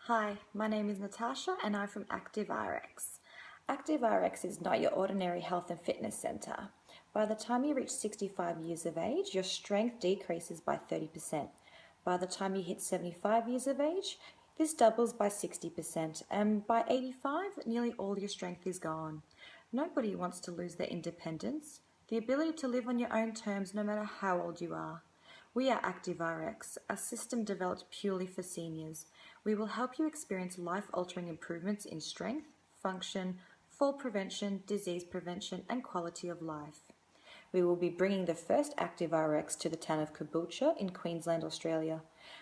Hi, my name is Natasha and I'm from ActiveRX. ActiveRX is not your ordinary health and fitness centre. By the time you reach 65 years of age, your strength decreases by 30%. By the time you hit 75 years of age, this doubles by 60%, and by 85, nearly all your strength is gone. Nobody wants to lose their independence, the ability to live on your own terms no matter how old you are. We are ActiveRX, a system developed purely for seniors. We will help you experience life-altering improvements in strength, function, fall prevention, disease prevention, and quality of life. We will be bringing the first ActiveRX to the town of Caboolture in Queensland, Australia.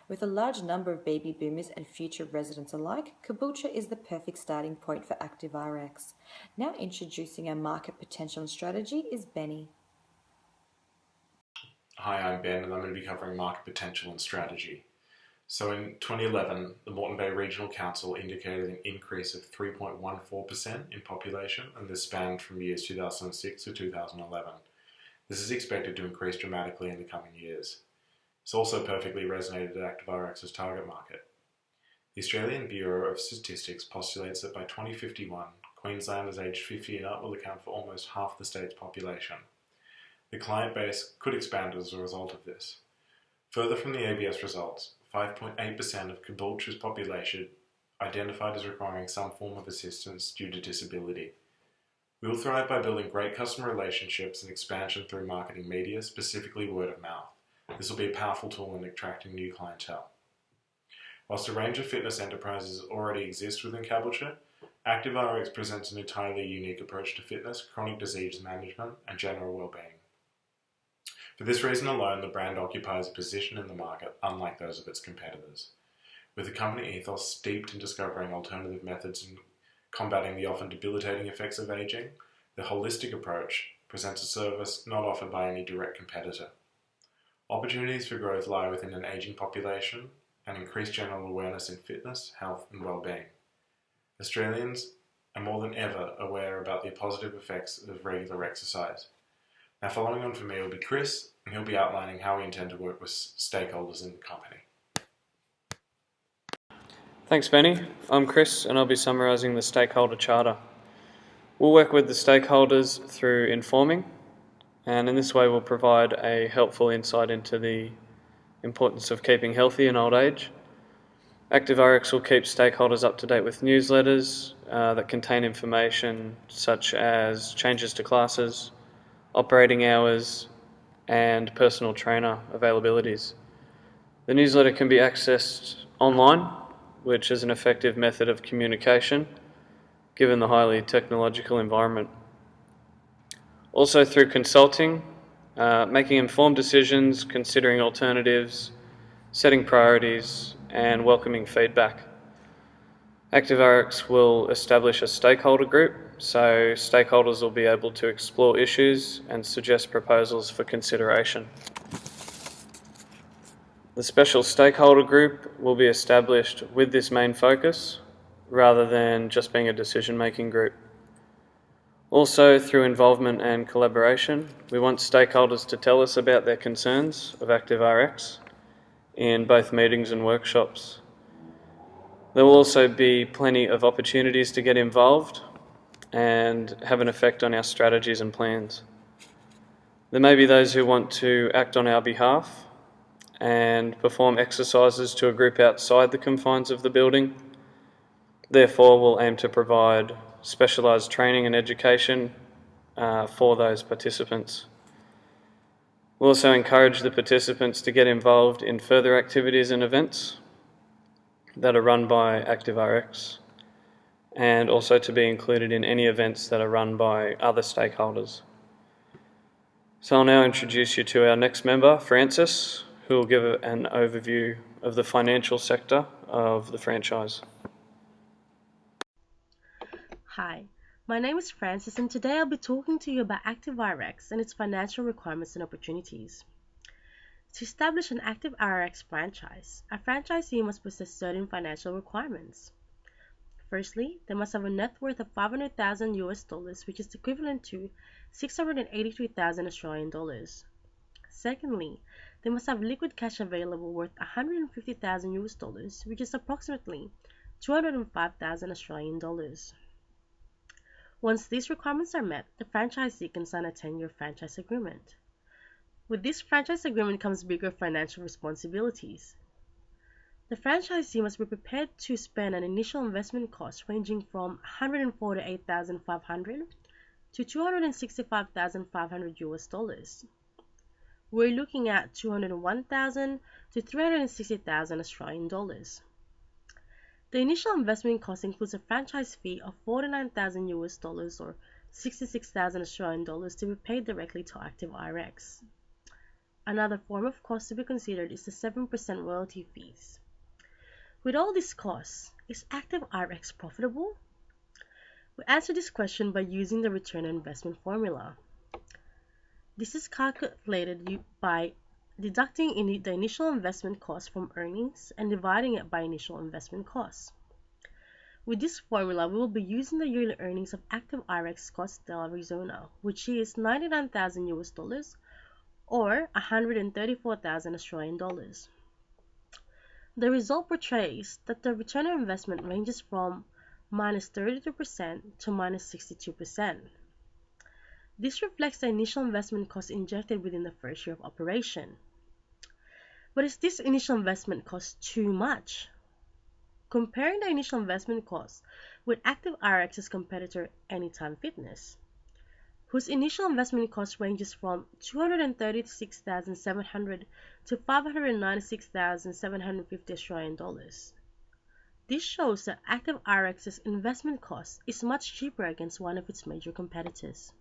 With a large number of baby boomers and future residents alike, Caboolture is the perfect starting point for ActiveRX. Now introducing our market potential and strategy is Benny. Hi, I'm Ben and I'm going to be covering market potential and strategy. So in 2011, the Moreton Bay Regional Council indicated an increase of 3.14% in population, and this spanned from years 2006 to 2011. This is expected to increase dramatically in the coming years. It's also perfectly resonated at ActiveRx's target market. The Australian Bureau of Statistics postulates that by 2051, Queenslanders aged 50 and up will account for almost half the state's population. The client base could expand as a result of this. Further from the ABS results, 5.8% of Caboolture's population identified as requiring some form of assistance due to disability. We will thrive by building great customer relationships and expansion through marketing media, specifically word of mouth. This will be a powerful tool in attracting new clientele. Whilst a range of fitness enterprises already exist within Caboolture, ActiveRx presents an entirely unique approach to fitness, chronic disease management, and general well-being. For this reason alone, the brand occupies a position in the market unlike those of its competitors. With a company ethos steeped in discovering alternative methods and combating the often debilitating effects of aging, the holistic approach presents a service not offered by any direct competitor. Opportunities for growth lie within an aging population and increased general awareness in fitness, health and well-being. Australians are more than ever aware about the positive effects of regular exercise. Now, following on from me will be Chris, and he'll be outlining how we intend to work with stakeholders in the company. Thanks, Benny. I'm Chris, and I'll be summarising the stakeholder charter. We'll work with the stakeholders through informing, and in this way we'll provide a helpful insight into the importance of keeping healthy in old age. ActiveRx will keep stakeholders up to date with newsletters that contain information such as changes to classes, operating hours, and personal trainer availabilities. The newsletter can be accessed online, which is an effective method of communication given the highly technological environment. Also through consulting, making informed decisions, considering alternatives, setting priorities, and welcoming feedback. ActiveRx will establish a stakeholder group, so stakeholders will be able to explore issues and suggest proposals for consideration. The special stakeholder group will be established with this main focus, rather than just being a decision-making group. Also, through involvement and collaboration, we want stakeholders to tell us about their concerns of ActiveRx in both meetings and workshops. There will also be plenty of opportunities to get involved and have an effect on our strategies and plans. There may be those who want to act on our behalf and perform exercises to a group outside the confines of the building. Therefore, we'll aim to provide specialised training and education for those participants. We'll also encourage the participants to get involved in further activities and events that are run by ActiveRx, and also to be included in any events that are run by other stakeholders. So I'll now introduce you to our next member, Francis, who will give an overview of the financial sector of the franchise. Hi, my name is Francis, and today I'll be talking to you about ActiveRx and its financial requirements and opportunities. To establish an ActiveRx franchise, a franchisee must possess certain financial requirements. Firstly, they must have a net worth of $500,000 which is equivalent to 683,000 Australian dollars. Secondly, they must have liquid cash available worth $150,000 which is approximately 205,000 Australian dollars. Once these requirements are met, the franchisee can sign a 10-year franchise agreement. With this franchise agreement comes bigger financial responsibilities. The franchisee must be prepared to spend an initial investment cost ranging from $148,500 to $265,500 US. We're looking at $201,000 to $360,000 Australian dollars. The initial investment cost includes a franchise fee of $49,000 US or 66,000 Australian dollars to be paid directly to ActiveRX. Another form of cost to be considered is the 7% royalty fees. With all these costs, is ActiveRx profitable? We answer this question by using the return on investment formula. This is calculated by deducting the initial investment cost from earnings and dividing it by initial investment costs. With this formula, we will be using the yearly earnings of ActiveRx Scottsdale, Arizona, which is $99,000 US or 134,000 Australian dollars. The result portrays that the return on investment ranges from minus 32% to minus 62%. This reflects the initial investment cost injected within the first year of operation. But is this initial investment cost too much? Comparing the initial investment cost with ActiveRx's competitor Anytime Fitness, whose initial investment cost ranges from $236,700 to $596,750 Australian dollars. This shows that ActiveRx's investment cost is much cheaper against one of its major competitors.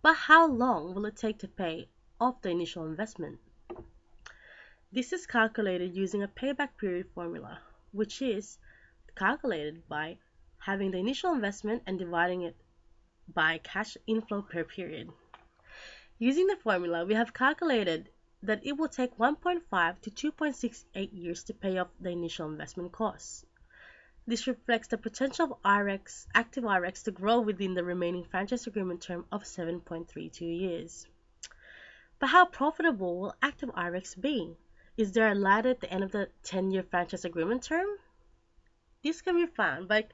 But how long will it take to pay off the initial investment? This is calculated using a payback period formula, which is calculated by having the initial investment and dividing it by cash inflow per period. Using the formula, we have calculated that it will take 1.5 to 2.68 years to pay off the initial investment costs. This reflects the potential of ActiveRx to grow within the remaining franchise agreement term of 7.32 years. But how profitable will ActiveRx be? Is there a ladder at the end of the 10-year franchise agreement term? This can be found by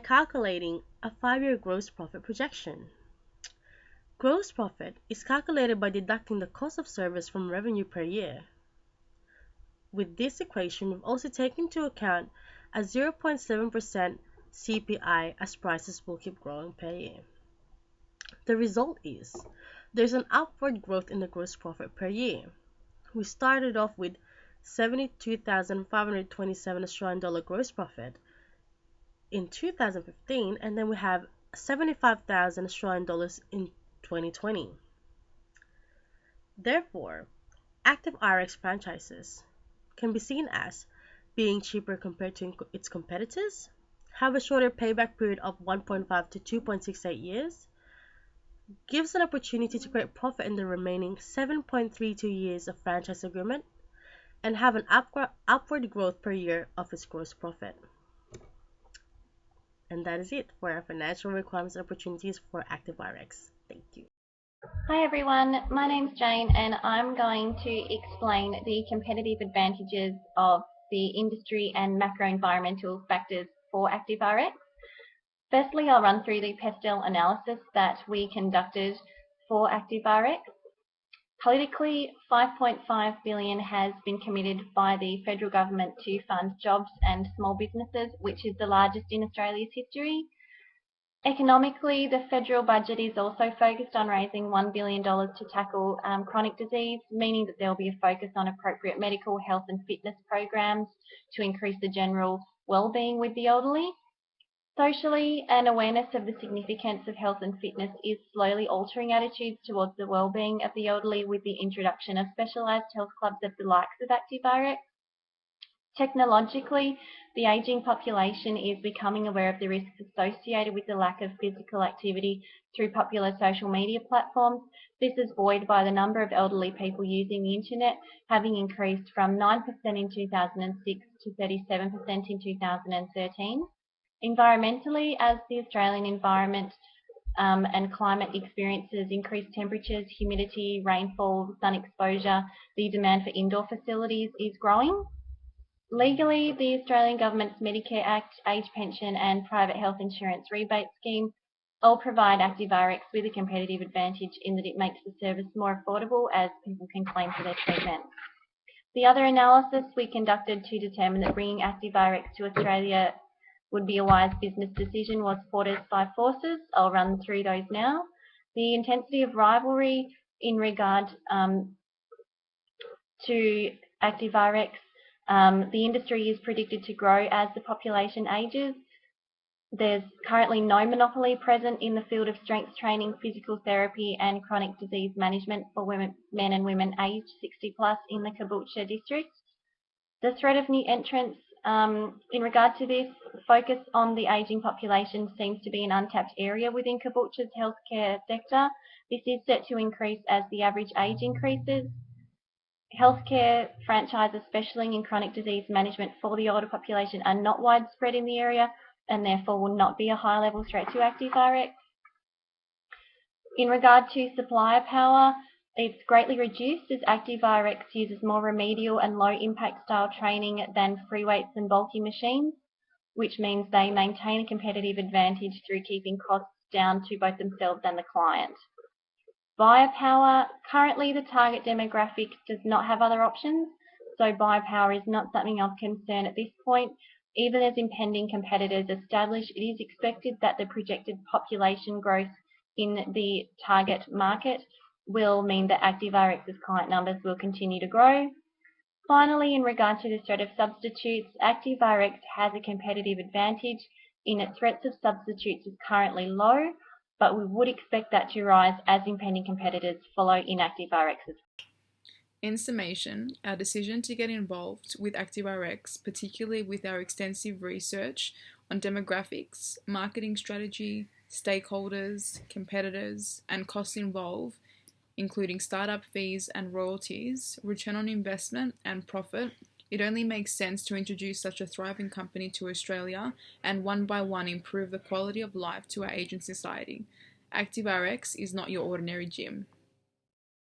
calculating a 5-year gross profit projection. Gross profit is calculated by deducting the cost of service from revenue per year. With this equation, we've also taken into account a 0.7% CPI as prices will keep growing per year. The result is there's an upward growth in the gross profit per year. We started off with 72,527 Australian dollar gross profit in 2015, and then we have 75,000 Australian dollars in 2020. Therefore, ActiveRx franchises can be seen as being cheaper compared to its competitors, have a shorter payback period of 1.5 to 2.68 years, gives an opportunity to create profit in the remaining 7.32 years of franchise agreement, and have an upward growth per year of its gross profit. And that is it for our financial requirements and opportunities for ActiveRx. Thank you. Hi everyone, my name's Jayne and I'm going to explain the competitive advantages of the industry and macro-environmental factors for ActiveRx. Firstly, I'll run through the pestle analysis that we conducted for ActiveRx. Politically, $5.5 billion has been committed by the federal government to fund jobs and small businesses, which is the largest in Australia's history. Economically, the federal budget is also focused on raising $1 billion to tackle chronic disease, meaning that there will be a focus on appropriate medical, health and fitness programs to increase the general well-being with the elderly. Socially, an awareness of the significance of health and fitness is slowly altering attitudes towards the well-being of the elderly with the introduction of specialised health clubs of the likes of ActiveRx. Technologically, the ageing population is becoming aware of the risks associated with the lack of physical activity through popular social media platforms. This is buoyed by the number of elderly people using the internet, having increased from 9% in 2006 to 37% in 2013. Environmentally, as the Australian environment and climate experiences increased temperatures, humidity, rainfall, sun exposure, the demand for indoor facilities is growing. Legally, the Australian Government's Medicare Act, Age Pension and Private Health Insurance Rebate Scheme all provide ActiveRx with a competitive advantage in that it makes the service more affordable as people can claim for their treatment. The other analysis we conducted to determine that bringing ActiveRx to Australia would be a wise business decision was supported by forces. I'll run through those now. The intensity of rivalry in regard to ActiveRx. The industry is predicted to grow as the population ages. There's currently no monopoly present in the field of strength training, physical therapy and chronic disease management for men and women aged 60 plus in the Caboolture district. The threat of new entrants in regard to this, focus on the ageing population seems to be an untapped area within Caboolture's healthcare sector. This is set to increase as the average age increases. Healthcare franchises, especially in chronic disease management for the older population, are not widespread in the area and therefore will not be a high-level threat to ActiveRx. In regard to supplier power, it's greatly reduced as ActiveRx uses more remedial and low-impact style training than free weights and bulky machines, which means they maintain a competitive advantage through keeping costs down to both themselves and the client. Buyer power, currently the target demographic does not have other options, so buyer power is not something of concern at this point. Even as impending competitors establish, it is expected that the projected population growth in the target market will mean that ActiveRx's client numbers will continue to grow. Finally, in regard to the threat of substitutes, ActiveRx has a competitive advantage in its threats of substitutes is currently low, but we would expect that to rise as impending competitors follow in ActiveRx's. In summation, our decision to get involved with ActiveRx, particularly with our extensive research on demographics, marketing strategy, stakeholders, competitors, and costs involved, including startup fees and royalties, return on investment, and profit, it only makes sense to introduce such a thriving company to Australia and one by one improve the quality of life to our aging society. ActiveRx is not your ordinary gym.